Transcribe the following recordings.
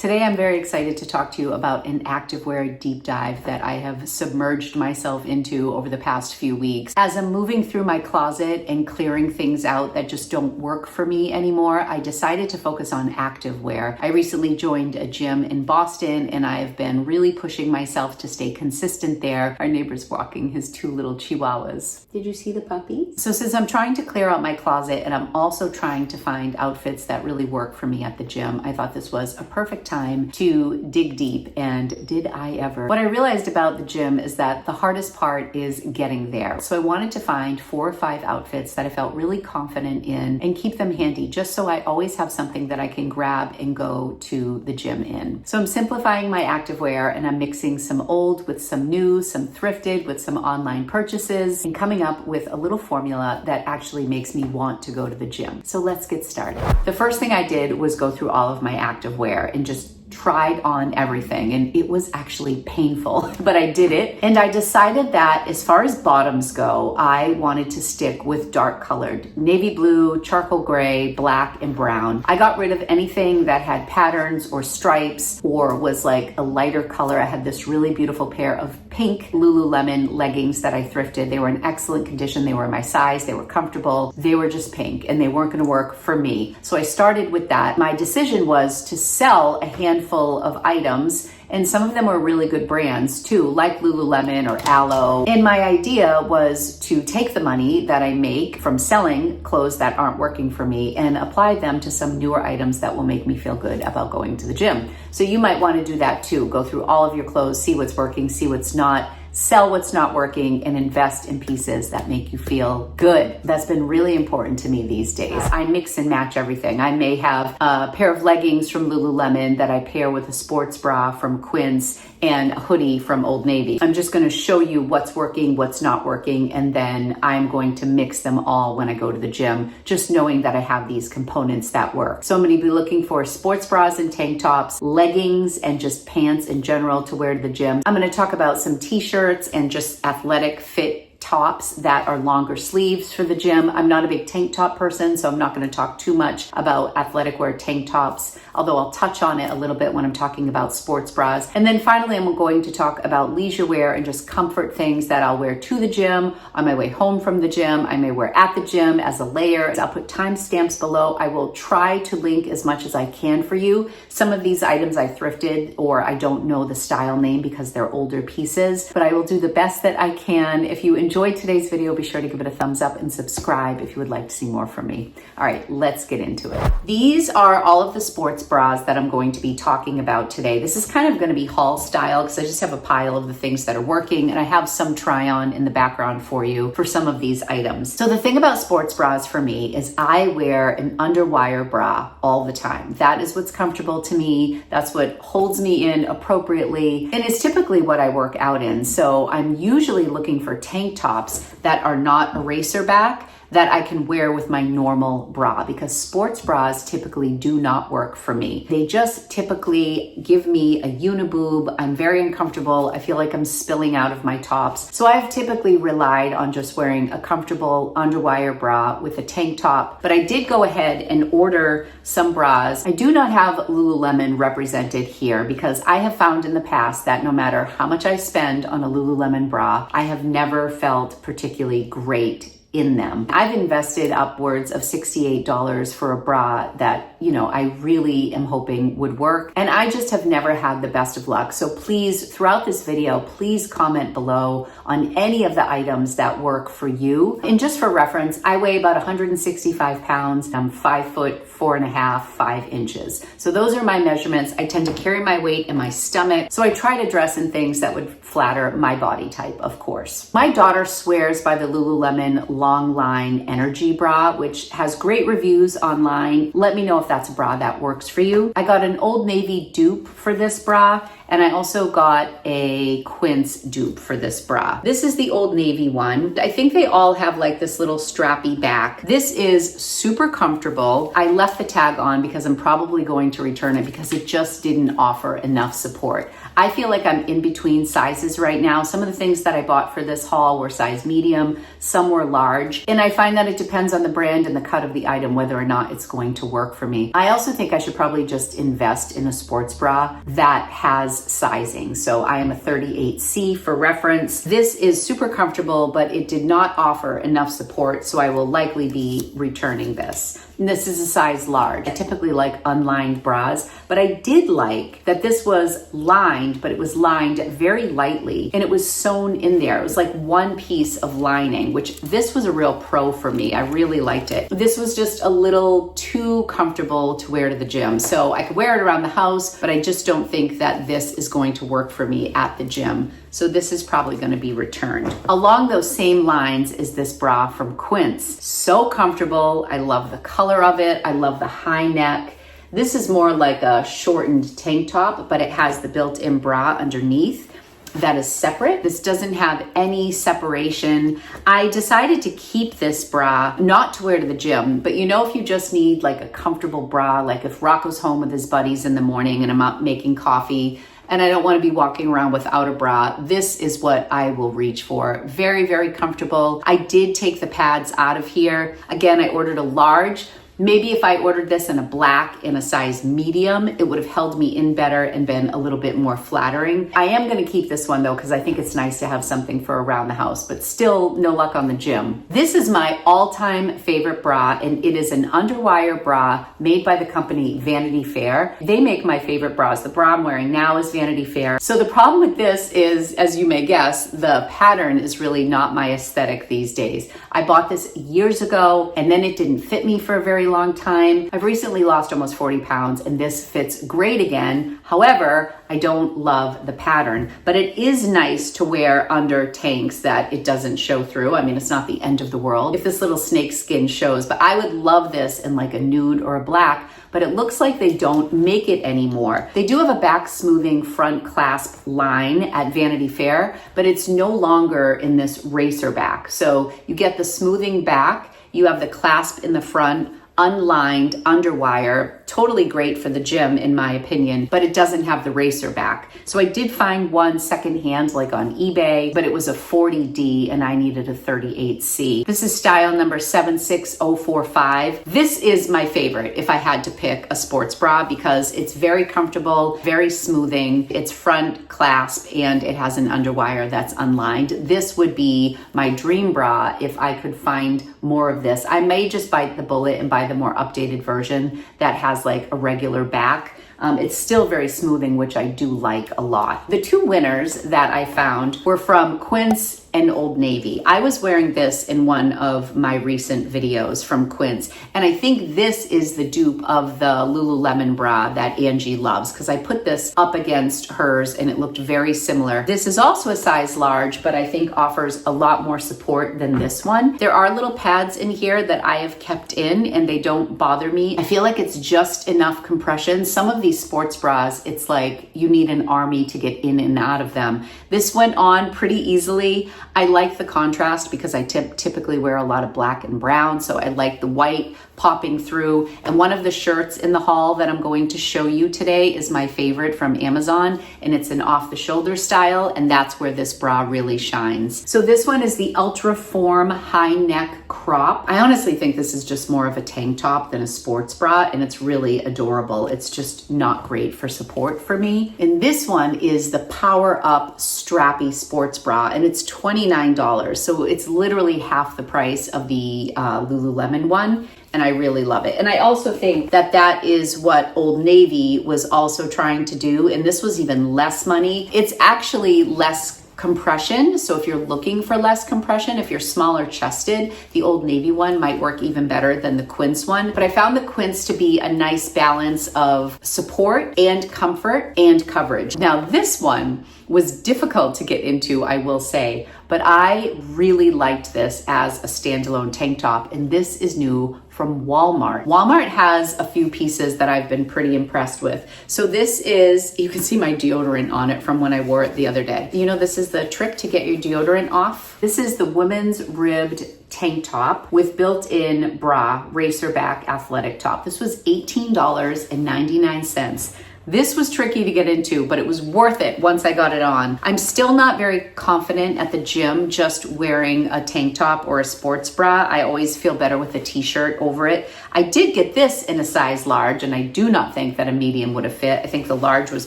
Today I'm very excited to talk to you about an activewear deep dive that I have submerged myself into over the past few weeks. As I'm moving through my closet and clearing things out that just don't work for me anymore, I decided to focus on activewear. I recently joined a gym in Boston and I've been really pushing myself to stay consistent there. Our neighbor's walking his two little chihuahuas. Did you see the puppies? So since I'm trying to clear out my closet and I'm also trying to find outfits that really work for me at the gym, I thought this was a perfect time to dig deep, and did I ever. What I realized about the gym is that the hardest part is getting there. So I wanted to find 4 or 5 outfits that I felt really confident in and keep them handy just so I always have something that I can grab and go to the gym in. So I'm simplifying my activewear and I'm mixing some old with some new, some thrifted with some online purchases, and coming up with a little formula that actually makes me want to go to the gym. So let's get started. The first thing I did was go through all of my activewear and just tried on everything, and it was actually painful, but I did it. And I decided that as far as bottoms go, I wanted to stick with dark colored, navy blue, charcoal gray, black, and brown. I got rid of anything that had patterns or stripes or was like a lighter color. I had this really beautiful pair of pink Lululemon leggings that I thrifted. They were in excellent condition. They were my size. They were comfortable. They were just pink and they weren't going to work for me. So I started with that. My decision was to sell a handful of items, and some of them were really good brands too, like Lululemon or Aloe. And my idea was to take the money that I make from selling clothes that aren't working for me and apply them to some newer items that will make me feel good about going to the gym. So you might want to do that too. Go through all of your clothes, see what's working, see what's not, sell what's not working, and invest in pieces that make you feel good. That's been really important to me these days. I mix and match everything. I may have a pair of leggings from Lululemon that I pair with a sports bra from Quince and a hoodie from Old Navy. I'm just going to show you what's working, what's not working, and then I'm going to mix them all when I go to the gym, just knowing that I have these components that work. So I'm going to be looking for sports bras and tank tops, leggings, and just pants in general to wear to the gym. I'm going to talk about some t-shirts and just athletic fit tops that are longer sleeves for the gym. I'm not a big tank top person, so I'm not going to talk too much about athletic wear tank tops, although I'll touch on it a little bit when I'm talking about sports bras. And then finally, I'm going to talk about leisure wear and just comfort things that I'll wear to the gym, on my way home from the gym. I may wear at the gym as a layer. I'll put timestamps below. I will try to link as much as I can for you. Some of these items I thrifted, or I don't know the style name because they're older pieces, but I will do the best that I can. If you enjoyed today's video, be sure to give it a thumbs up and subscribe if you would like to see more from me. All right, let's get into it. These are all of the sports bras that I'm going to be talking about today. This is kind of going to be haul style because I just have a pile of the things that are working, and I have some try on in the background for you for some of these items. So the thing about sports bras for me is I wear an underwire bra all the time. That is what's comfortable to me. That's what holds me in appropriately, and it's typically what I work out in. So I'm usually looking for tank tops that are not eraser back that I can wear with my normal bra, because sports bras typically do not work for me. They just typically give me a uniboob. I'm very uncomfortable. I feel like I'm spilling out of my tops. So I've typically relied on just wearing a comfortable underwire bra with a tank top, but I did go ahead and order some bras. I do not have Lululemon represented here because I have found in the past that no matter how much I spend on a Lululemon bra, I have never felt particularly great in them. I've invested upwards of $68 for a bra that, I really am hoping would work. And I just have never had the best of luck. So please, throughout this video, please comment below on any of the items that work for you. And just for reference, I weigh about 165 pounds. I'm 5 foot 4.5, 5 inches. So those are my measurements. I tend to carry my weight in my stomach. So I try to dress in things that would flatter my body type, of course. My daughter swears by the Lululemon Long Line Energy Bra, which has great reviews online. Let me know if that's a bra that works for you. I got an Old Navy dupe for this bra, and I also got a Quince dupe for this bra. This is the Old Navy one. I think they all have like this little strappy back. This is super comfortable. I left the tag on because I'm probably going to return it because it just didn't offer enough support. I feel like I'm in between sizes right now. Some of the things that I bought for this haul were size medium, some were large. large. And I find that it depends on the brand and the cut of the item, whether or not it's going to work for me. I also think I should probably just invest in a sports bra that has sizing. So I am a 38C for reference. This is super comfortable, but it did not offer enough support, so I will likely be returning this. And this is a size large. I typically like unlined bras, but I did like that this was lined, but it was lined very lightly and it was sewn in there. It was like one piece of lining, which this was a real pro for me. I really liked it. This was just a little too comfortable to wear to the gym. So I could wear it around the house, but I just don't think that this is going to work for me at the gym. So this is probably going to be returned. Along those same lines is this bra from Quince. So comfortable. I love the color of it. I love the high neck. This is more like a shortened tank top, but it has the built-in bra underneath that is separate. This doesn't have any separation. I decided to keep this bra, not to wear to the gym, but you know, if you just need like a comfortable bra, like if Rocco's home with his buddies in the morning and I'm up making coffee, and I don't want to be walking around without a bra, this is what I will reach for. Very, very comfortable. I did take the pads out of here. Again, I ordered a large. Maybe if I ordered this in a black in a size medium, it would have held me in better and been a little bit more flattering. I am going to keep this one though, because I think it's nice to have something for around the house, but still no luck on the gym. This is my all-time favorite bra, and it is an underwire bra made by the company Vanity Fair. They make my favorite bras. The bra I'm wearing now is Vanity Fair. So the problem with this is, as you may guess, the pattern is really not my aesthetic these days. I bought this years ago and then it didn't fit me for a very long time. I've recently lost almost 40 pounds and this fits great again. However, I don't love the pattern, but it is nice to wear under tanks that it doesn't show through. I mean, it's not the end of the world if this little snake skin shows, but I would love this in like a nude or a black, but it looks like they don't make it anymore. They do have a back smoothing front clasp line at Vanity Fair, but it's no longer in this racer back. So you get the smoothing back, you have the clasp in the front, unlined underwire, totally great for the gym in my opinion, but it doesn't have the racer back. So I did find one secondhand like on eBay, but it was a 40D and I needed a 38C. This is style number 76045. This is my favorite if I had to pick a sports bra because it's very comfortable, very smoothing, it's front clasp, and it has an underwire that's unlined. This would be my dream bra if I could find more of this. I may just bite the bullet and buy the more updated version that has like a regular back. It's still very smoothing, which I do like a lot. The two winners that I found were from Quince and Old Navy. I was wearing this in one of my recent videos from Quince, and I think this is the dupe of the Lululemon bra that Angie loves because I put this up against hers and it looked very similar. This is also a size large, but I think offers a lot more support than this one. There are little pads in here that I have kept in and they don't bother me. I feel like it's just enough compression. Some of these sports bras, it's like you need an army to get in and out of them. This went on pretty easily. I like the contrast because I typically wear a lot of black and brown, so I like the white popping through. And one of the shirts in the haul that I'm going to show you today is my favorite from Amazon, and it's an off-the-shoulder style, and that's where this bra really shines. So this one is the Ultra Form High Neck Crop. I honestly think this is just more of a tank top than a sports bra, and it's really adorable. It's just not great for support for me. And this one is the Power Up Strappy Sports Bra, and it's $29. So it's literally half the price of the Lululemon one. And I really love it. And I also think that that is what Old Navy was also trying to do. And this was even less money. It's actually less compression. So if you're looking for less compression, if you're smaller chested, the Old Navy one might work even better than the Quince one. But I found the Quince to be a nice balance of support and comfort and coverage. Now this one was difficult to get into, I will say, but I really liked this as a standalone tank top, and this is new from Walmart. Walmart has a few pieces that I've been pretty impressed with. So this is, you can see my deodorant on it from when I wore it the other day. You know, this is the trick to get your deodorant off. This is the women's ribbed tank top with built-in bra, racer back athletic top. This was $18.99. This was tricky to get into, but it was worth it once I got it on. I'm still not very confident at the gym just wearing a tank top or a sports bra. I always feel better with a t-shirt over it. I did get this in a size large, and I do not think that a medium would have fit. I think the large was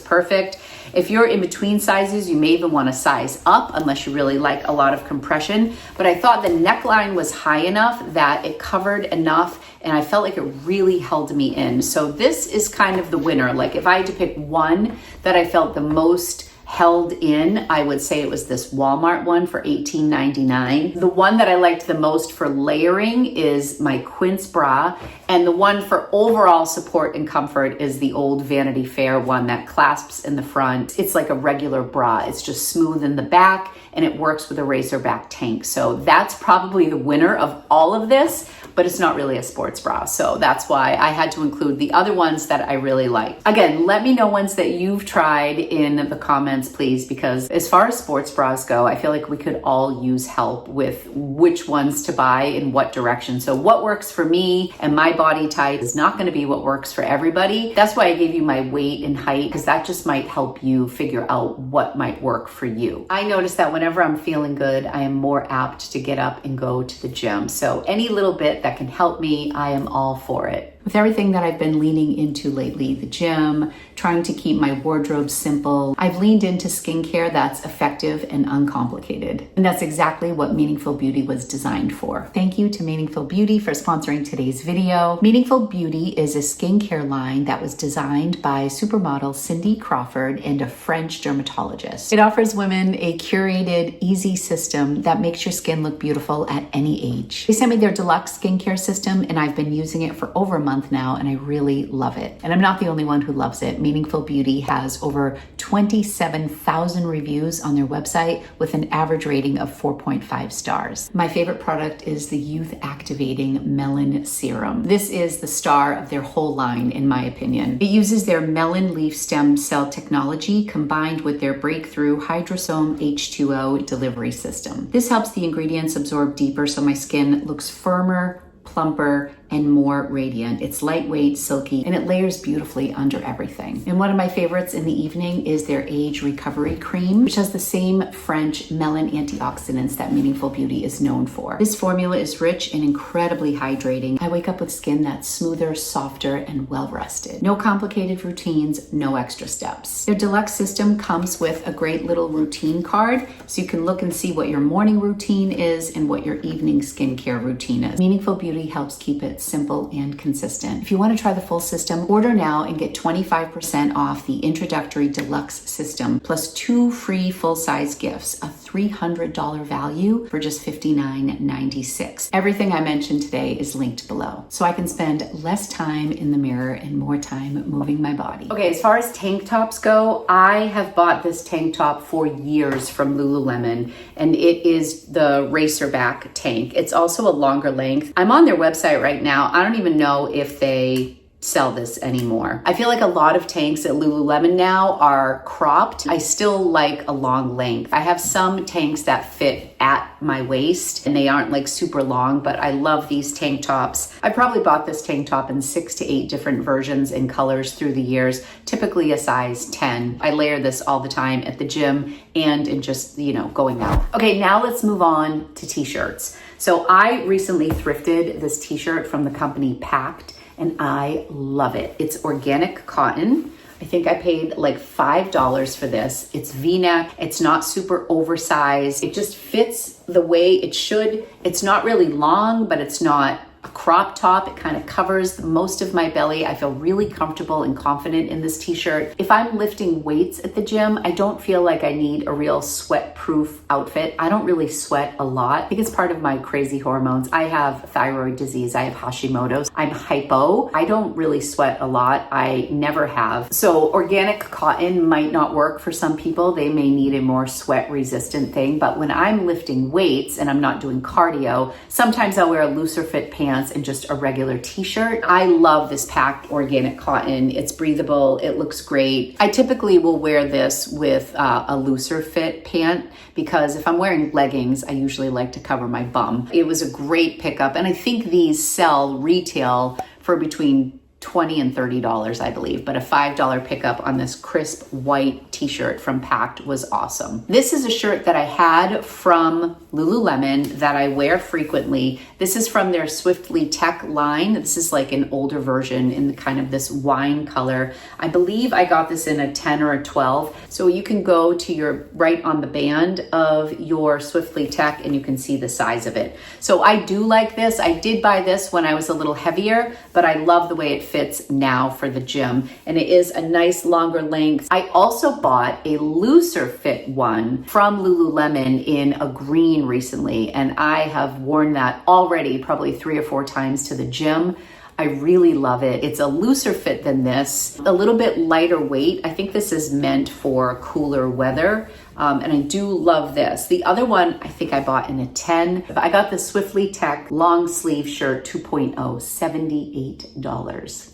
perfect. If you're in between sizes, you may even want to size up unless you really like a lot of compression. But I thought the neckline was high enough that it covered enough, and I felt like it really held me in. So this is kind of the winner. Like if I had to pick one that I felt the most held in, I would say it was this Walmart one for $18.99. The one that I liked the most for layering is my Quince bra, and the one for overall support and comfort is the old Vanity Fair one that clasps in the front. It's like a regular bra. It's just smooth in the back, and it works with a racer back tank. So that's probably the winner of all of this, but it's not really a sports bra. So that's why I had to include the other ones that I really like. Again, let me know ones that you've tried in the comments, please, because as far as sports bras go, I feel like we could all use help with which ones to buy in what direction. So what works for me and my body type is not gonna be what works for everybody. That's why I gave you my weight and height, because that just might help you figure out what might work for you. I noticed that whenever I'm feeling good, I am more apt to get up and go to the gym. So any little bit that can help me, I am all for it. With everything that I've been leaning into lately, the gym, trying to keep my wardrobe simple, I've leaned into skincare that's effective and uncomplicated. And that's exactly what Meaningful Beauty was designed for. Thank you to Meaningful Beauty for sponsoring today's video. Meaningful Beauty is a skincare line that was designed by supermodel Cindy Crawford and a French dermatologist. It offers women a curated, easy system that makes your skin look beautiful at any age. They sent me their deluxe skincare system, and I've been using it for over a month now, and I really love it. And I'm not the only one who loves it. Meaningful Beauty has over 27,000 reviews on their website with an average rating of 4.5 stars. My favorite product is the Youth Activating Melon Serum. This is the star of their whole line, in my opinion. It uses their melon leaf stem cell technology combined with their breakthrough Hydrosome H2O delivery system. This helps the ingredients absorb deeper so my skin looks firmer, plumper, and more radiant. It's lightweight, silky, and it layers beautifully under everything. And one of my favorites in the evening is their Age Recovery Cream, which has the same French melon antioxidants that Meaningful Beauty is known for. This formula is rich and incredibly hydrating. I wake up with skin that's smoother, softer, and well-rested. No complicated routines, no extra steps. Their deluxe system comes with a great little routine card, so you can look and see what your morning routine is and what your evening skincare routine is. Meaningful Beauty helps keep it simple and consistent. If you want to try the full system, order now and get 25% off the introductory deluxe system, plus 2 free full-size gifts, a $300 value for just $59.96. Everything I mentioned today is linked below, so I can spend less time in the mirror and more time moving my body. Okay, as far as tank tops go, I have bought this tank top for years from Lululemon, and it is the racerback tank. It's also a longer length. I'm on their website right now. I don't even know if they sell this anymore. I feel like a lot of tanks at Lululemon now are cropped. I still like a long length. I have some tanks that fit at my waist and they aren't like super long, but I love these tank tops. I probably bought this tank top in 6 to 8 different versions and colors through the years, typically a size 10. I layer this all the time at the gym and in just, going out. Okay, now let's move on to t-shirts. So I recently thrifted this t-shirt from the company Packed, and I love it. It's organic cotton. I think I paid like $5 for this. It's V-neck. It's not super oversized. It just fits the way it should. It's not really long, but it's not a crop top. It kind of covers most of my belly. I feel really comfortable and confident in this t-shirt. If I'm lifting weights at the gym, I don't feel like I need a real sweat-proof outfit. I don't really sweat a lot. I think it's part of my crazy hormones. I have thyroid disease. I have Hashimoto's. I'm hypo. I don't really sweat a lot. I never have. So organic cotton might not work for some people. They may need a more sweat-resistant thing. But when I'm lifting weights and I'm not doing cardio, sometimes I'll wear a looser fit pants and just a regular t-shirt. I love this Packed organic cotton. It's breathable. It looks great. I typically will wear this with a looser fit pant because if I'm wearing leggings, I usually like to cover my bum. It was a great pickup, and I think these sell retail for between $20 and $30, I believe, but a $5 pickup on this crisp white t-shirt from Pact was awesome. This is a shirt that I had from Lululemon that I wear frequently. This is from their Swiftly Tech line. This is like an older version in the kind of this wine color. I believe I got this in a 10 or a 12. So you can go to your right on the band of your Swiftly Tech and you can see the size of it. So I do like this. I did buy this when I was a little heavier, but I love the way it fits now for the gym. And it is a nice longer length. I also bought a looser fit one from Lululemon in a green recently, and I have worn that already probably 3 or 4 times to the gym. I really love it. It's a looser fit than this, a little bit lighter weight. I think this is meant for cooler weather. And I do love this. The other one, I think I bought in a 10. I got the Swiftly Tech long sleeve shirt 2.0, $78.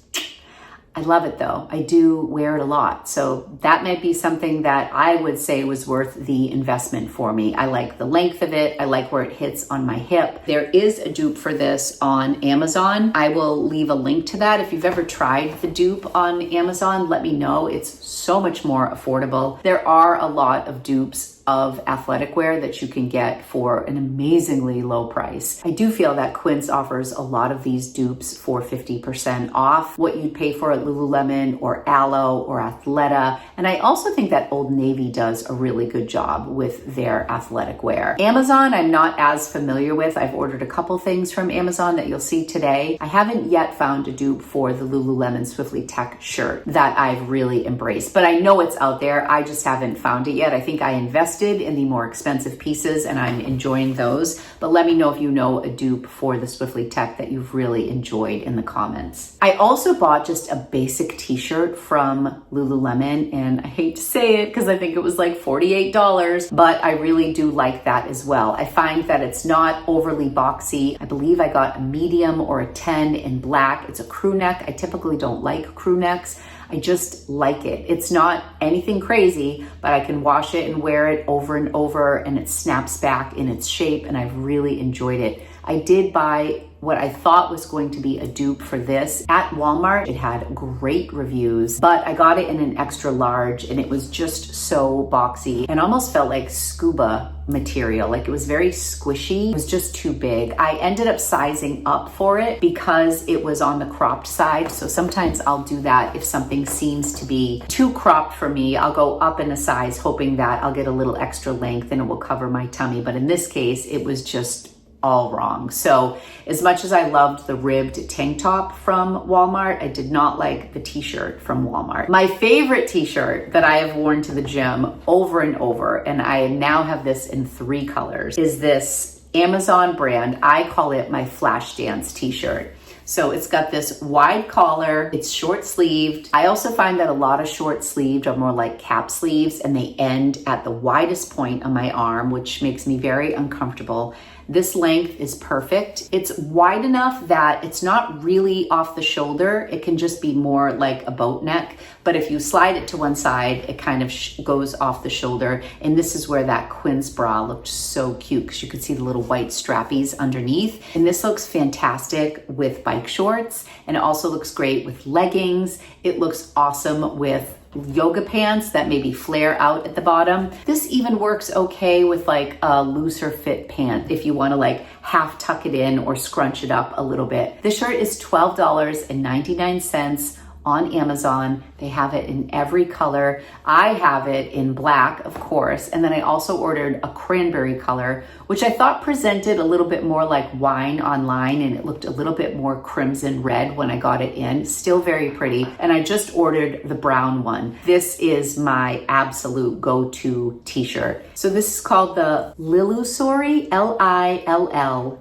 I love it though. I do wear it a lot. So that might be something that I would say was worth the investment for me. I like the length of it. I like where it hits on my hip. There is a dupe for this on Amazon. I will leave a link to that. If you've ever tried the dupe on Amazon, let me know. It's so much more affordable. There are a lot of dupes of athletic wear that you can get for an amazingly low price. I do feel that Quince offers a lot of these dupes for 50% off what you'd pay for at Lululemon or Alo or Athleta. And I also think that Old Navy does a really good job with their athletic wear. Amazon, I'm not as familiar with. I've ordered a couple things from Amazon that you'll see today. I haven't yet found a dupe for the Lululemon Swiftly Tech shirt that I've really embraced, but I know it's out there. I just haven't found it yet. I think I invested in the more expensive pieces and I'm enjoying those, but let me know if you know a dupe for the Swiftly Tech that you've really enjoyed in the comments. I also bought just a basic t-shirt from Lululemon, and I hate to say it because I think it was like $48, but I really do like that as well. I find that it's not overly boxy. I believe I got a medium or a 10 in black. It's a crew neck. I typically don't like crew necks. I just like it. It's not anything crazy, but I can wash it and wear it over and over and it snaps back in its shape and I've really enjoyed it. I did buy what I thought was going to be a dupe for this at Walmart. It had great reviews, but I got it in an extra large and it was just so boxy and almost felt like scuba material. Like it was very squishy. It was just too big. I ended up sizing up for it because it was on the cropped side. So sometimes I'll do that if something seems to be too cropped for me. I'll go up in a size hoping that I'll get a little extra length and it will cover my tummy. But in this case, it was just all wrong. So as much as I loved the ribbed tank top from Walmart, I did not like the t-shirt from Walmart. My favorite t-shirt that I have worn to the gym over and over, and I now have this in 3 colors, is this Amazon brand. I call it my Flash Dance t-shirt. So it's got this wide collar, it's short sleeved. I also find that a lot of short sleeved are more like cap sleeves and they end at the widest point on my arm, which makes me very uncomfortable. This length is perfect. It's wide enough that it's not really off the shoulder. It can just be more like a boat neck. But if you slide it to one side, it kind of goes off the shoulder. And this is where that Quince bra looked so cute because you could see the little white strappies underneath. And this looks fantastic with bike shorts and it also looks great with leggings. It looks awesome with yoga pants that maybe flare out at the bottom. This even works okay with like a looser fit pant if you want to like half tuck it in or scrunch it up a little bit. This shirt is $12.99 on Amazon. They have it in every color. I have it in black, of course, and then I also ordered a cranberry color, which I thought presented a little bit more like wine online, and it looked a little bit more crimson red when I got it in. Still very pretty. And I just ordered the brown one. This is my absolute go-to t-shirt. So this is called the Lillusory, Lillusory.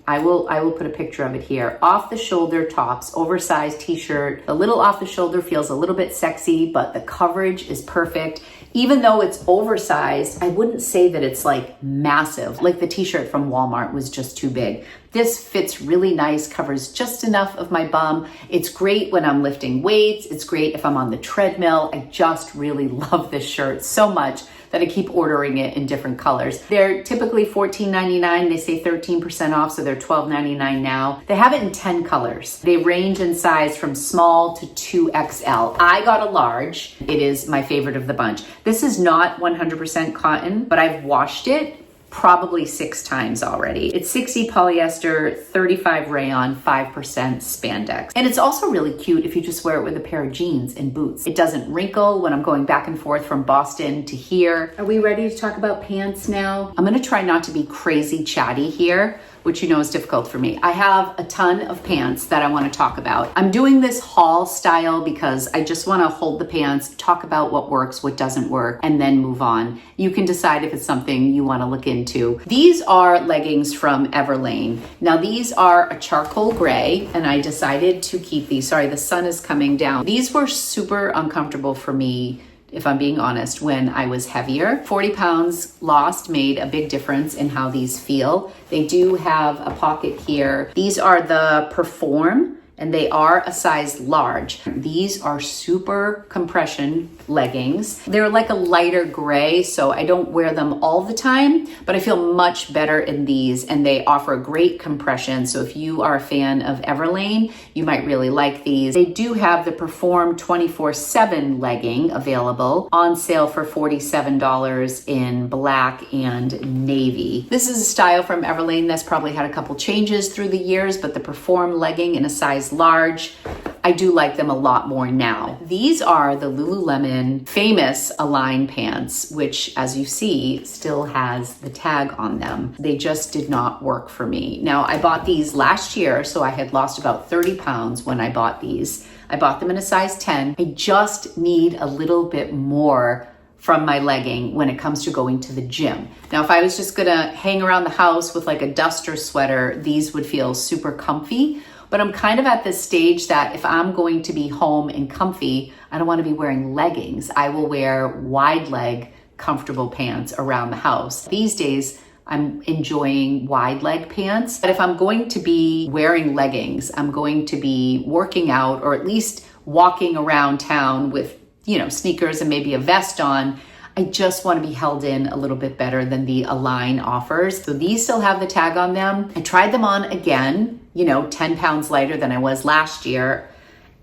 I will put a picture of it here. Off the shoulder tops, oversized t-shirt. The little off the shoulder feels a little bit sexy, but the coverage is perfect. Even though it's oversized, I wouldn't say that it's like massive. Like the t-shirt from Walmart was just too big. This fits really nice, covers just enough of my bum. It's great when I'm lifting weights. It's great if I'm on the treadmill. I just really love this shirt so much that I keep ordering it in different colors. They're typically $14.99. They say 13% off, so they're $12.99 now. They have it in 10 colors. They range in size from small to 2XL. I got a large. It is my favorite of the bunch. This is not 100% cotton, but I've washed it probably 6 times already. It's 60 polyester, 35 rayon, 5% spandex. And it's also really cute if you just wear it with a pair of jeans and boots. It doesn't wrinkle when I'm going back and forth from Boston to here. Are we ready to talk about pants now? I'm gonna try not to be crazy chatty here, which you know is difficult for me. I have a ton of pants that I want to talk about. I'm doing this haul style because I just want to hold the pants, talk about what works, what doesn't work, and then move on. You can decide if it's something you want to look into. These are leggings from Everlane. Now these are a charcoal gray, and I decided to keep these. Sorry, the sun is coming down. These were super uncomfortable for me, if I'm being honest, when I was heavier. 40 pounds lost made a big difference in how these feel. They do have a pocket here. These are the Perform, and they are a size large. These are super compression leggings. They're like a lighter gray, so I don't wear them all the time, but I feel much better in these, and they offer great compression. So if you are a fan of Everlane, you might really like these. They do have the Perform 24/7 legging available on sale for $47 in black and navy. This is a style from Everlane that's probably had a couple changes through the years, but the Perform legging in a size large, I do like them a lot more now. These are the Lululemon famous Align pants, which as you see still has the tag on them. They just did not work for me. Now I bought these last year, so I had lost about 30 pounds when I bought these. I bought them in a size 10. I just need a little bit more from my legging when it comes to going to the gym. Now, if I was just gonna hang around the house with like a duster sweater, these would feel super comfy. But I'm kind of at this stage that if I'm going to be home and comfy, I don't want to be wearing leggings. I will wear wide leg, comfortable pants around the house. These days, I'm enjoying wide leg pants. But if I'm going to be wearing leggings, I'm going to be working out or at least walking around town with, you know, sneakers and maybe a vest on, I just want to be held in a little bit better than the Align offers. So these still have the tag on them. I tried them on again, you know, 10 pounds lighter than I was last year.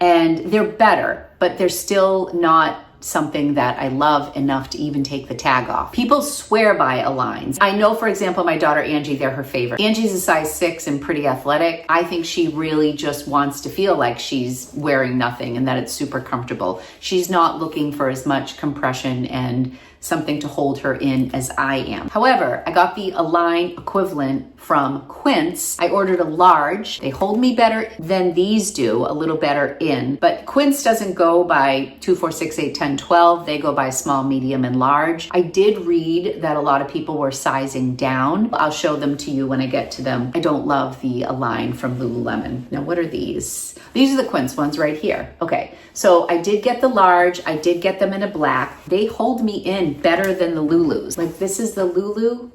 And they're better, but they're still not something that I love enough to even take the tag off. People swear by Aligns. I know, for example, my daughter Angie, they're her favorite. Angie's a size 6 and pretty athletic. I think she really just wants to feel like she's wearing nothing and that it's super comfortable. She's not looking for as much compression and something to hold her in as I am. However, I got the Align equivalent from Quince. I ordered a large. They hold me better than these do, a little better in, but Quince doesn't go by 2, 4, 6, 8, 10, 12. They go by small, medium, and large. I did read that a lot of people were sizing down. I'll show them to you when I get to them. I don't love the Align from Lululemon. Now, what are these? These are the Quince ones right here. Okay, so I did get the large. I did get them in a black. They hold me in better than the Lulus. Like this is the Lulu.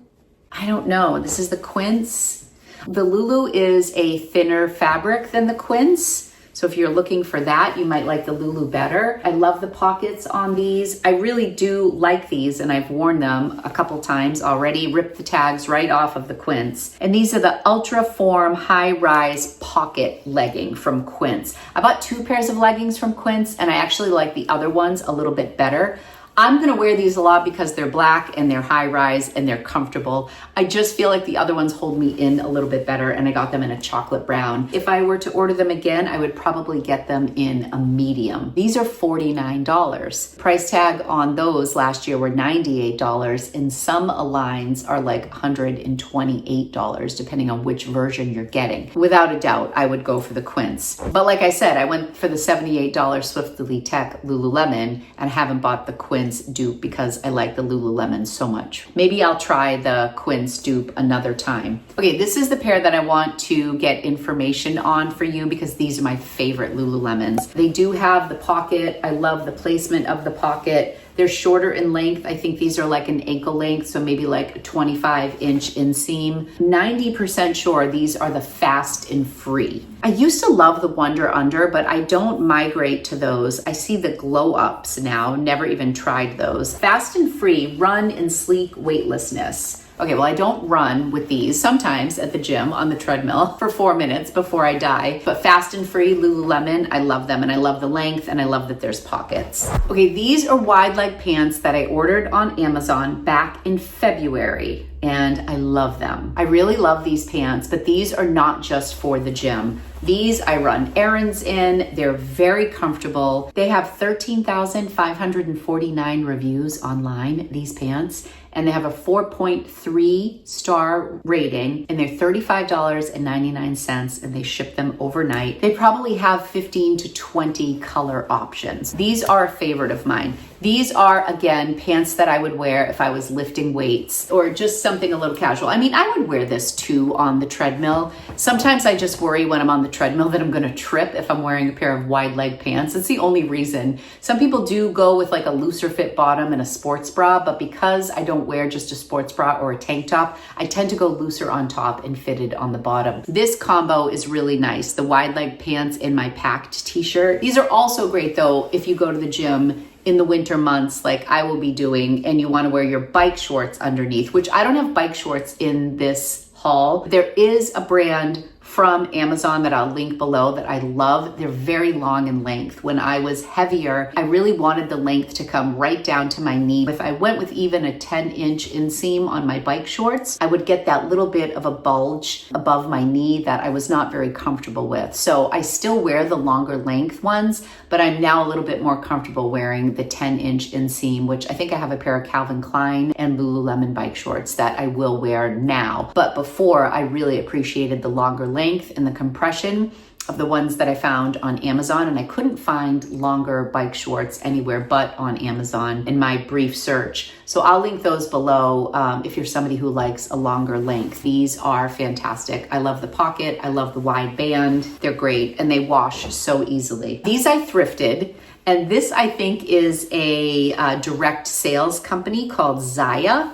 I don't know. This is the Quince. The Lulu is a thinner fabric than the Quince. So if you're looking for that, you might like the Lulu better. I love the pockets on these. I really do like these, and I've worn them a couple times already, ripped the tags right off of the Quince. And these are the Ultra Form High Rise Pocket Legging from Quince. I bought 2 pairs of leggings from Quince, and I actually like the other ones a little bit better. I'm gonna wear these a lot because they're black and they're high rise and they're comfortable. I just feel like the other ones hold me in a little bit better, and I got them in a chocolate brown. If I were to order them again, I would probably get them in a medium. These are $49. Price tag on those last year were $98, and some Aligns are like $128, depending on which version you're getting. Without a doubt, I would go for the Quince. But like I said, I went for the $78 Swiftly Tech Lululemon and haven't bought the Quince Quince dupe because I like the Lululemon so much. Maybe I'll try the Quince dupe another time. Okay, this is the pair that I want to get information on for you because these are my favorite Lululemons. They do have the pocket. I love the placement of the pocket. They're shorter in length. I think these are like an ankle length, so maybe like a 25-inch inseam. 90% sure these are the fast and free. I used to love the Wonder Under, but I don't migrate to those. I see the glow ups now, never even tried those. Fast and free, run in sleek weightlessness. Okay, well, I don't run with these, sometimes at the gym on the treadmill for 4 minutes before I die. But fast and free, Lululemon, I love them, and I love the length, and I love that there's pockets. Okay, these are wide leg pants that I ordered on Amazon back in February, and I love them. I really love these pants, but these are not just for the gym. These I run errands in. They're very comfortable. They have 13,549 reviews online, these pants, and they have a 4.3 star rating, and they're $35.99, and they ship them overnight. They probably have 15 to 20 color options. These are a favorite of mine. These are, again, pants that I would wear if I was lifting weights or just something a little casual. I mean, I would wear this too on the treadmill. Sometimes I just worry when I'm on the treadmill that I'm gonna trip if I'm wearing a pair of wide leg pants. It's the only reason. Some people do go with like a looser fit bottom and a sports bra, but because I don't wear just a sports bra or a tank top, I tend to go looser on top and fitted on the bottom. This combo is really nice. The wide leg pants and my packed t-shirt. These are also great though if you go to the gym in the winter months like I will be doing and you want to wear your bike shorts underneath, which I don't have bike shorts in this haul. There is a brand from Amazon that I'll link below that I love. They're very long in length. When I was heavier, I really wanted the length to come right down to my knee. If I went with even a 10-inch inseam on my bike shorts, I would get that little bit of a bulge above my knee that I was not very comfortable with. So I still wear the longer length ones, but I'm now a little bit more comfortable wearing the 10-inch inseam, which I think I have a pair of Calvin Klein and Lululemon bike shorts that I will wear now. But before, I really appreciated the longer length and the compression of the ones that I found on Amazon, and I couldn't find longer bike shorts anywhere but on Amazon in my brief search. So I'll link those below if you're somebody who likes a longer length. These are fantastic. I love the pocket. I love the wide band. They're great, and they wash so easily. These I thrifted, and this I think is a direct sales company called Zaya.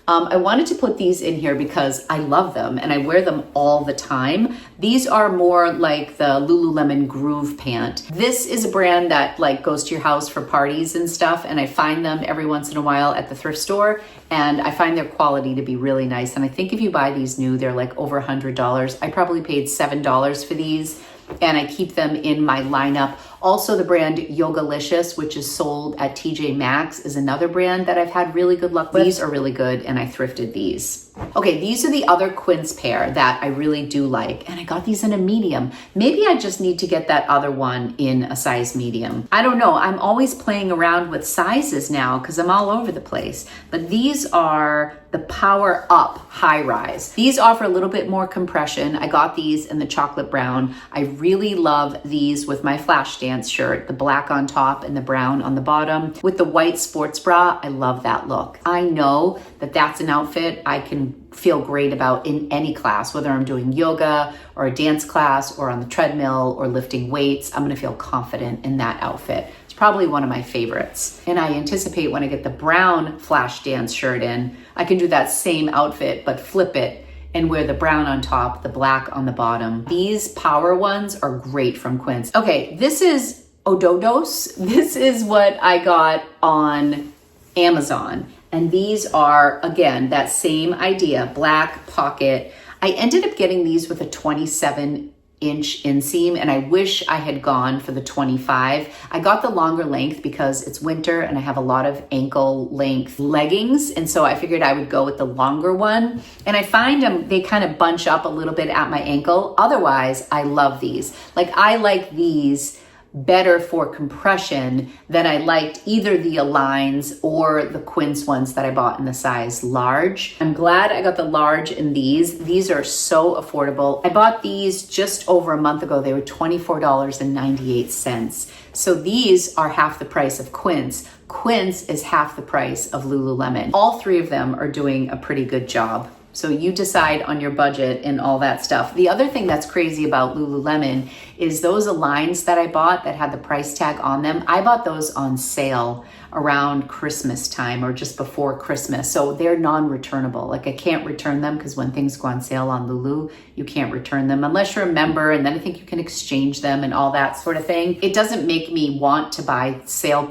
I wanted to put these in here because I love them and I wear them all the time. These are more like the Lululemon Groove pant. This is a brand that like goes to your house for parties and stuff, and I find them every once in a while at the thrift store, and I find their quality to be really nice. And I think if you buy these new, they're like over $100. I probably paid $7 for these, and I keep them in my lineup. Also, the brand Yogalicious, which is sold at TJ Maxx, is another brand that I've had really good luck with. These are really good, and I thrifted these. Okay, these are the other Quince pair that I really do like, and I got these in a medium. Maybe I just need to get that other one in a size medium. I don't know. I'm always playing around with sizes now because I'm all over the place. But these are the Power Up High Rise. These offer a little bit more compression. I got these in the chocolate brown. I really love these with my flash dance shirt, the black on top and the brown on the bottom. With the white sports bra, I love that look. I know that that's an outfit I can feel great about in any class, whether I'm doing yoga or a dance class or on the treadmill or lifting weights. I'm gonna feel confident in that outfit. It's probably one of my favorites. And I anticipate when I get the brown flash dance shirt in, I can do that same outfit, but flip it and wear the brown on top, the black on the bottom. These power ones are great from Quince. Okay, this is Ododos. This is what I got on Amazon. And these are, again, that same idea, black pocket. I ended up getting these with a 27-inch inseam, and I wish I had gone for the 25. I got the longer length because it's winter and I have a lot of ankle length leggings, and so I figured I would go with the longer one. And I find they kind of bunch up a little bit at my ankle. Otherwise, I love these. Like, I like these better for compression than I liked either the Aligns or the Quince ones that I bought in the size large. I'm glad I got the large in these. These are so affordable. I bought these just over a month ago. They were $24.98. So these are half the price of Quince. Quince is half the price of Lululemon. All three of them are doing a pretty good job. So you decide on your budget and all that stuff. The other thing that's crazy about Lululemon is those Aligns that I bought that had the price tag on them. I bought those on sale around Christmas time or just before Christmas. So they're non-returnable. Like I can't return them because when things go on sale on Lulu, you can't return them unless you're a member, and then I think you can exchange them and all that sort of thing. It doesn't make me want to buy sale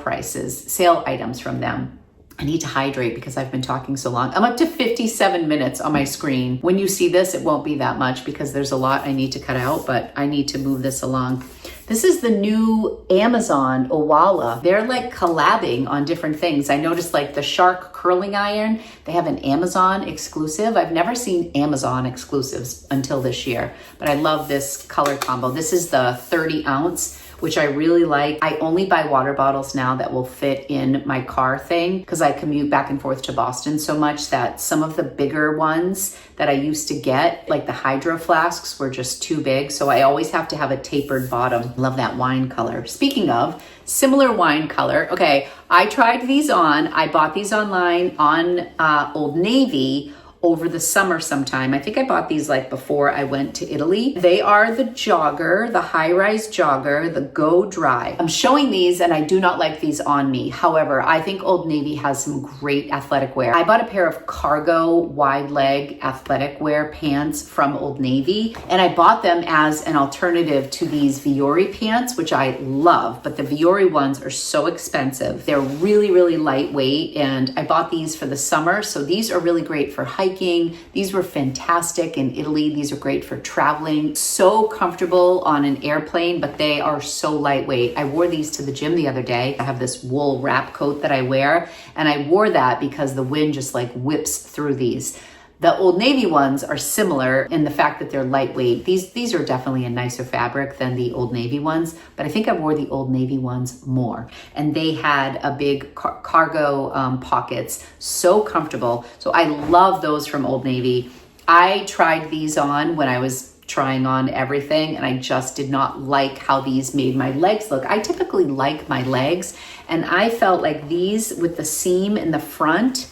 items from them. I need to hydrate because I've been talking so long. I'm up to 57 minutes on my screen. When you see this, it won't be that much because there's a lot I need to cut out, but I need to move this along. This is the new Amazon Owala. They're like collabing on different things. I noticed like the Shark curling iron, they have an Amazon exclusive. I've never seen Amazon exclusives until this year, but I love this color combo. This is the 30 ounce, which I really like. I only buy water bottles now that will fit in my car thing because I commute back and forth to Boston so much that some of the bigger ones that I used to get, like the hydro flasks, were just too big. So I always have to have a tapered bottom. Love that wine color. Speaking of similar wine color, okay, I tried these on. I bought these online on Old Navy over the summer sometime. I think I bought these like before I went to Italy. They are the jogger, the high-rise jogger, the Go Dry. I'm showing these and I do not like these on me. However, I think Old Navy has some great athletic wear. I bought a pair of cargo wide leg athletic wear pants from Old Navy, and I bought them as an alternative to these Vuori pants, which I love, but the Vuori ones are so expensive. They're really, really lightweight, and I bought these for the summer, so these are really great for hiking. These were fantastic in Italy. These are great for traveling. So comfortable on an airplane, but they are so lightweight. I wore these to the gym the other day. I have this wool wrap coat that I wear, and I wore that because the wind just like whips through these. The Old Navy ones are similar in the fact that they're lightweight. These are definitely a nicer fabric than the Old Navy ones, but I think I wore the Old Navy ones more. And they had a big cargo pockets, so comfortable. So I love those from Old Navy. I tried these on when I was trying on everything, and I just did not like how these made my legs look. I typically like my legs, and I felt like these with the seam in the front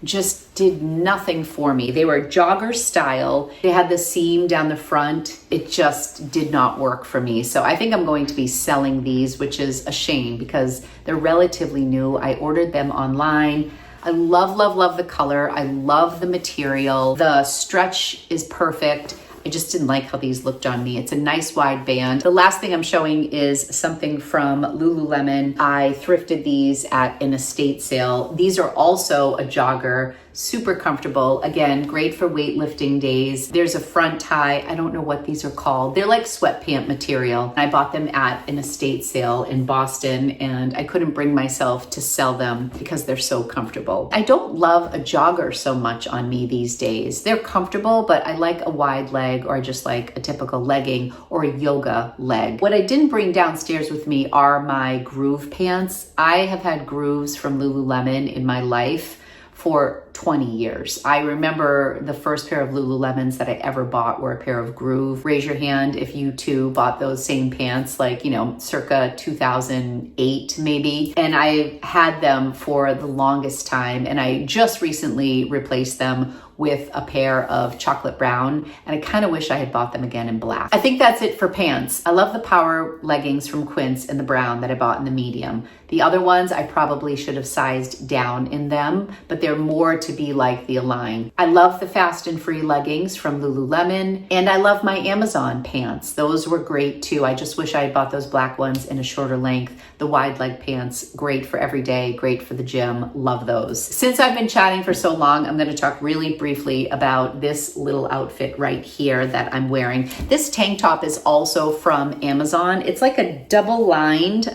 just did nothing for me. They were jogger style. They had the seam down the front. It just did not work for me. So I think I'm going to be selling these, which is a shame because they're relatively new. I ordered them online. I love, love, love the color. I love the material. The stretch is perfect. I just didn't like how these looked on me. It's a nice wide band. The last thing I'm showing is something from Lululemon. I thrifted these at an estate sale. These are also a jogger, super comfortable. Again, great for weightlifting days. There's a front tie. I don't know what these are called. They're like sweatpant material. I bought them at an estate sale in Boston, and I couldn't bring myself to sell them because they're so comfortable. I don't love a jogger so much on me these days. They're comfortable, but I like a wide leg, or just like a typical legging or a yoga leg. What I didn't bring downstairs with me are my groove pants. I have had grooves from Lululemon in my life for 20 years. I remember the first pair of Lululemons that I ever bought were a pair of groove. Raise your hand if you too bought those same pants, like, you know, circa 2008 maybe. And I had them for the longest time, and I just recently replaced them with a pair of chocolate brown, and I kind of wish I had bought them again in black. I think that's it for pants. I love the power leggings from Quince in the brown that I bought in the medium. The other ones, I probably should have sized down in them, but they're more to be like the Align. I love the fast and free leggings from Lululemon, and I love my Amazon pants. Those were great too. I just wish I had bought those black ones in a shorter length. The wide leg pants, great for every day, great for the gym. Love those. Since I've been chatting for so long, I'm going to talk really briefly briefly about this little outfit right here that I'm wearing. This tank top is also from Amazon. It's like a double lined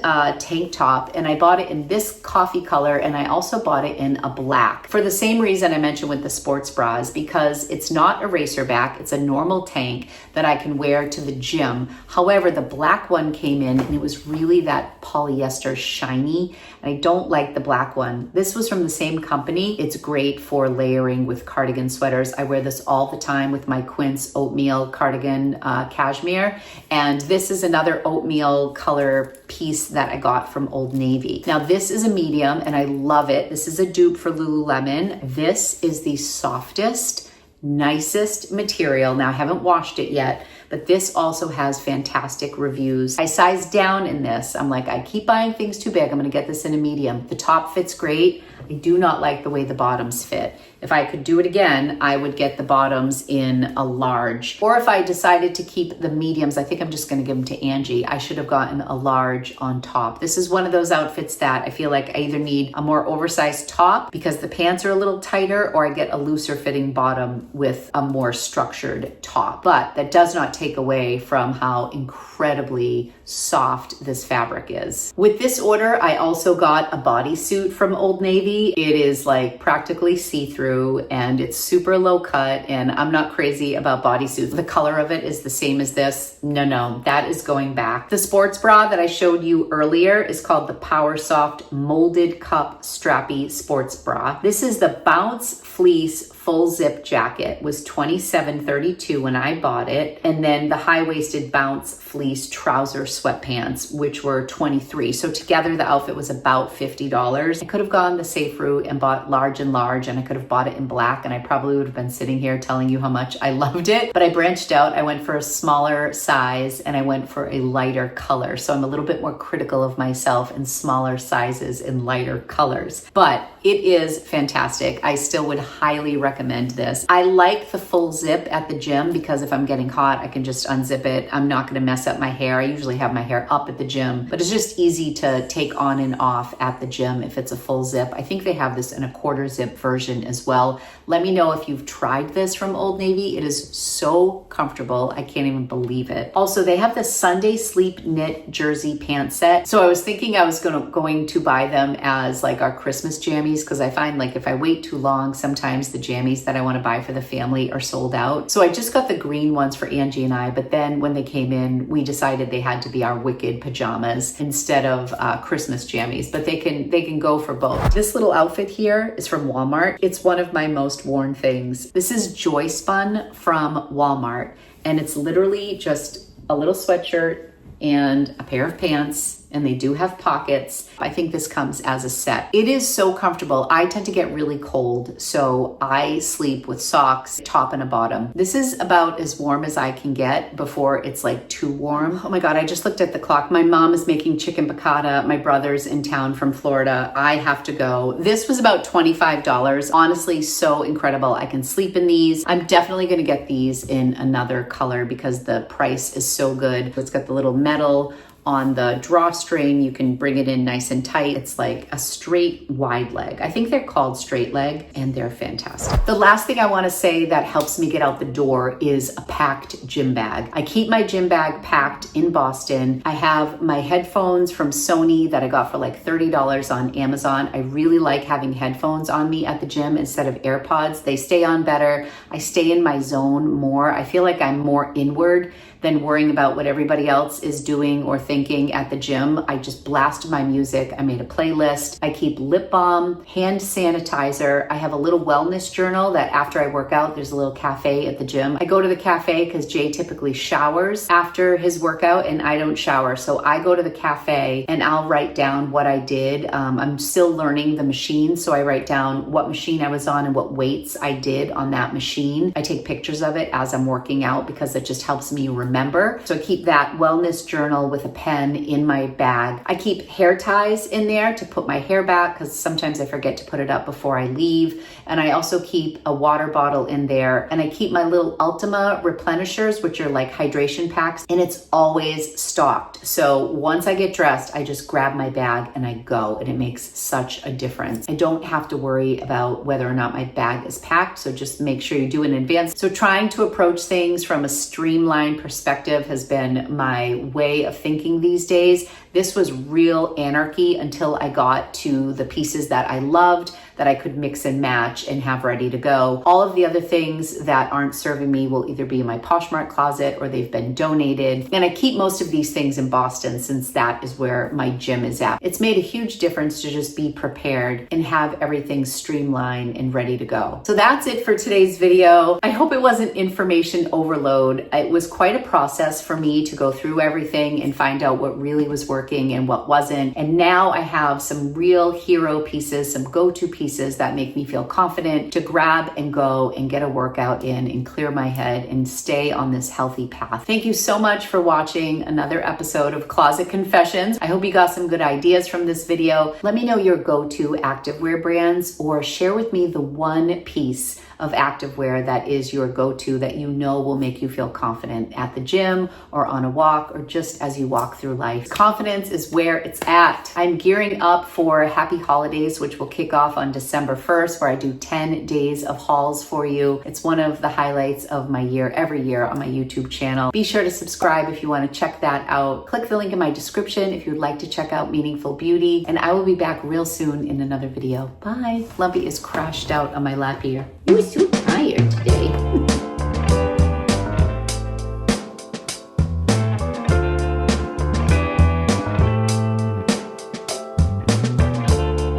tank top, and I bought it in this coffee color, and I also bought it in a black for the same reason I mentioned with the sports bras, because it's not a racer back. It's a normal tank that I can wear to the gym. However, the black one came in and it was really that polyester shiny, and I don't like the black one. This was from the same company. It's great for layering with cardigan sweaters. I wear this all the time with my Quince oatmeal cardigan cashmere, and this is another oatmeal color piece that I got from Old Navy. Now this is a medium and I love it. This is a dupe for Lululemon. This is the softest, nicest material. Now I haven't washed it yet, but this also has fantastic reviews. I sized down in this. I'm like, I keep buying things too big. I'm gonna get this in a medium. The top fits great. I do not like the way the bottoms fit. If I could do it again, I would get the bottoms in a large. Or if I decided to keep the mediums, I think I'm just gonna give them to Angie. I should have gotten a large on top. This is one of those outfits that I feel like I either need a more oversized top because the pants are a little tighter, or I get a looser fitting bottom with a more structured top. But that does not take away from how incredibly soft this fabric is. With this order, I also got a bodysuit from Old Navy. It is like practically see-through and it's super low cut, and I'm not crazy about bodysuits. The color of it is the same as this. No, that is going back. The sports bra that I showed you earlier is called the Power Soft Molded Cup Strappy Sports Bra. This is the Bounce Fleece full zip jacket. Was $27.32 when I bought it, and then the high-waisted Bounce Fleece trouser sweatpants, which were $23. So together the outfit was about $50. I could have gone the safe route and bought large and large, and I could have bought it in black, and I probably would have been sitting here telling you how much I loved it. But I branched out. I went for a smaller size and I went for a lighter color. So I'm a little bit more critical of myself in smaller sizes and lighter colors. But it is fantastic. I still would highly recommend this. I like the full zip at the gym because if I'm getting hot, I can just unzip it. I'm not going to mess up my hair. I usually have my hair up at the gym, but it's just easy to take on and off at the gym if it's a full zip. I think they have this in a quarter zip version as well. Let me know if you've tried this from Old Navy. It is so comfortable. I can't even believe it. Also, they have the Sunday Sleep Knit Jersey pant set. So I was thinking I was going to buy them as like our Christmas jammies, because I find like if I wait too long, sometimes the jammies that I want to buy for the family are sold out. So I just got the green ones for Angie and I, but then when they came in, we decided they had to be our Wicked pajamas instead of Christmas jammies, but they can go for both. This little outfit here is from Walmart. It's one of my most worn things. This is Joy Spun from Walmart, and it's literally just a little sweatshirt and a pair of pants, and they do have pockets. I think this comes as a set. It is so comfortable. I tend to get really cold, so I sleep with socks, top and a bottom. This is about as warm as I can get before it's like too warm. Oh my God, I just looked at the clock. My mom is making chicken piccata. My brother's in town from Florida. I have to go. This was about $25. Honestly, so incredible. I can sleep in these. I'm definitely gonna get these in another color because the price is so good. It's got the little metal on the drawstring. You can bring it in nice and tight. It's like a straight wide leg. I think they're called straight leg, and they're fantastic. The last thing I want to say that helps me get out the door is a packed gym bag. I keep my gym bag packed in Boston. I have my headphones from Sony that I got for like $30 on Amazon. I really like having headphones on me at the gym instead of AirPods. They stay on better. I stay in my zone more. I feel like I'm more inward than worrying about what everybody else is doing or thinking at the gym. I just blast my music. I made a playlist. I keep lip balm, hand sanitizer. I have a little wellness journal that after I work out, there's a little cafe at the gym. I go to the cafe because Jay typically showers after his workout and I don't shower. So I go to the cafe and I'll write down what I did. I'm still learning the machine. So I write down what machine I was on and what weights I did on that machine. I take pictures of it as I'm working out because it just helps me remember remember. So I keep that wellness journal with a pen in my bag. I keep hair ties in there to put my hair back because sometimes I forget to put it up before I leave. And I also keep a water bottle in there. And I keep my little Ultima replenishers, which are like hydration packs, and it's always stocked. So once I get dressed, I just grab my bag and I go, and it makes such a difference. I don't have to worry about whether or not my bag is packed. So just make sure you do it in advance. So trying to approach things from a streamlined perspective has been my way of thinking these days. This was real anarchy until I got to the pieces that I loved, that I could mix and match and have ready to go. All of the other things that aren't serving me will either be in my Poshmark closet or they've been donated. And I keep most of these things in Boston since that is where my gym is at. It's made a huge difference to just be prepared and have everything streamlined and ready to go. So that's it for today's video. I hope it wasn't information overload. It was quite a process for me to go through everything and find out what really was working and what wasn't. And now I have some real hero pieces, some go-to pieces that make me feel confident to grab and go and get a workout in and clear my head and stay on this healthy path. Thank you so much for watching another episode of Closet Confessions. I hope you got some good ideas from this video. Let me know your go-to activewear brands, or share with me the one piece of activewear that is your go-to that you know will make you feel confident at the gym or on a walk or just as you walk through life. Confidence is where it's at. I'm gearing up for Happy Holidays, which will kick off on December 1st, where I do 10 days of hauls for you. It's one of the highlights of my year every year on my YouTube channel. Be sure to subscribe if you want to check that out. Click the link in my description if you'd like to check out Meaningful Beauty, and I will be back real soon in another video. Bye. Lumpy is crashed out on my lap here. You were so tired today.